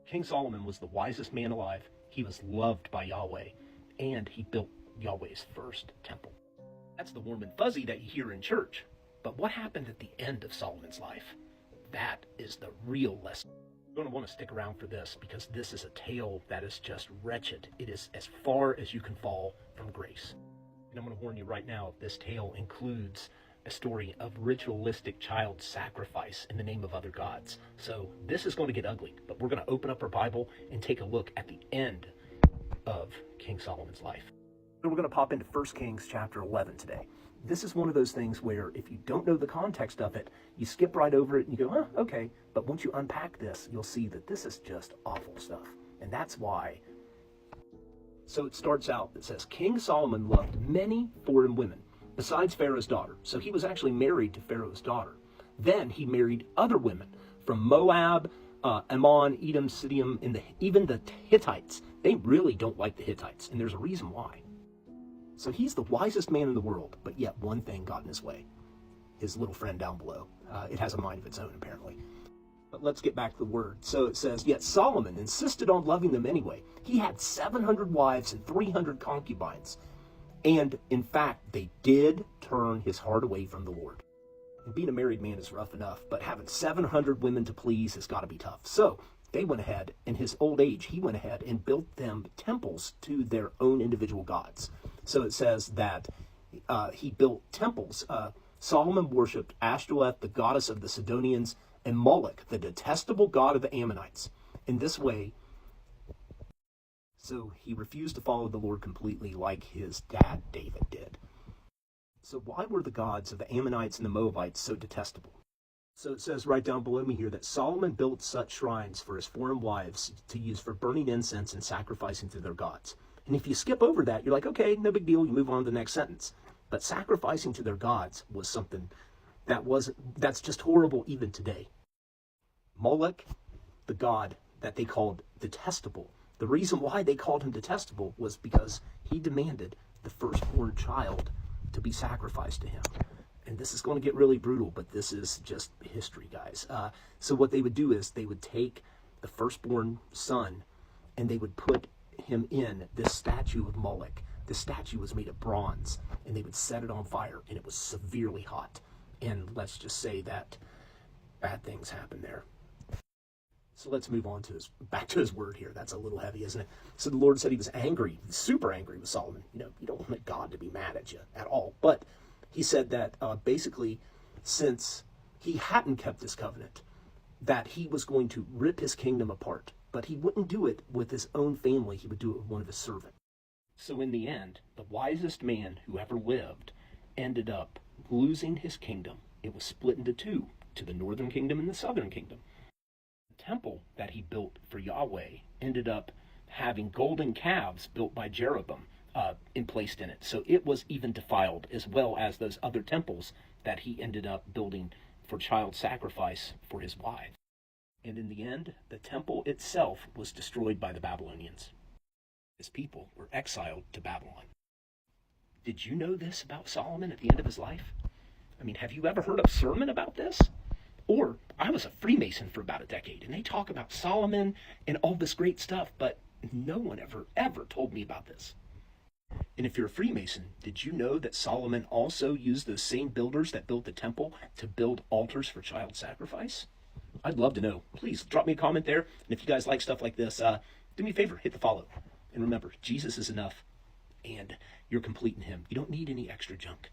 King Solomon was the wisest man alive. He was loved by Yahweh, and he built Yahweh's first temple. That's the warm and fuzzy that you hear in church. But what happened at the end of Solomon's life? That is the real lesson. You're going to want to stick around for this, because this is a tale that is just wretched. It is as far as you can fall from grace. And I'm going to warn you right now, this tale includes a story of ritualistic child sacrifice in the name of other gods. So this is going to get ugly, but we're going to open up our Bible and take a look at the end of King Solomon's life. So we're going to pop into 1 Kings chapter 11 today. This is one of those things where if you don't know the context of it, you skip right over it and you go, huh, okay. But once you unpack this, you'll see that this is just awful stuff. And that's why. So it starts out, it says, King Solomon loved many foreign women, besides Pharaoh's daughter. So he was actually married to Pharaoh's daughter. Then he married other women from Moab, Ammon, Edom, Siddim, and even the Hittites. They really don't like the Hittites, and there's a reason why. So he's the wisest man in the world, but yet one thing got in his way. His little friend down below. It has a mind of its own, apparently. But let's get back to the word. So it says, yet Solomon insisted on loving them anyway. He had 700 wives and 300 concubines. And in fact, they did turn his heart away from the Lord. And being a married man is rough enough, but having 700 women to please has got to be tough. So they went ahead, in his old age, he went ahead and built them temples to their own individual gods. So it says that he built temples. Solomon worshipped Ashtoreth, the goddess of the Sidonians, and Moloch, the detestable god of the Ammonites. In this way, so he refused to follow the Lord completely like his dad David did. So why were the gods of the Ammonites and the Moabites so detestable? So it says right down below me here that Solomon built such shrines for his foreign wives to use for burning incense and sacrificing to their gods. And if you skip over that, you're like, okay, no big deal. You move on to the next sentence. But sacrificing to their gods was something that's just horrible even today. Moloch, the god that they called detestable. The reason why they called him detestable was because he demanded the firstborn child to be sacrificed to him. And this is going to get really brutal, but this is just history, guys. So what they would do is they would take the firstborn son and they would put him in this statue of Moloch. This statue was made of bronze, and they would set it on fire, and it was severely hot. And let's just say that bad things happened there. So let's move on to back to his word here. That's a little heavy, isn't it? So the Lord said he was angry, super angry with Solomon. You know, you don't want God to be mad at you at all. But he said that basically, since he hadn't kept this covenant, that he was going to rip his kingdom apart. But he wouldn't do it with his own family. He would do it with one of his servants. So in the end, the wisest man who ever lived ended up losing his kingdom. It was split into two, to the northern kingdom and the southern kingdom. The temple that he built for Yahweh ended up having golden calves built by Jeroboam placed in it. So it was even defiled, as well as those other temples that he ended up building for child sacrifice for his wives. And in the end, the temple itself was destroyed by the Babylonians. His people were exiled to Babylon. Did you know this about Solomon at the end of his life? I mean, have you ever heard a sermon about this? Or, I was a Freemason for about a decade, and they talk about Solomon and all this great stuff, but no one ever told me about this. And if you're a Freemason, did you know that Solomon also used those same builders that built the temple to build altars for child sacrifice? I'd love to know. Please drop me a comment there. And if you guys like stuff like this, do me a favor, hit the follow. And remember, Jesus is enough, and you're complete in him. You don't need any extra junk.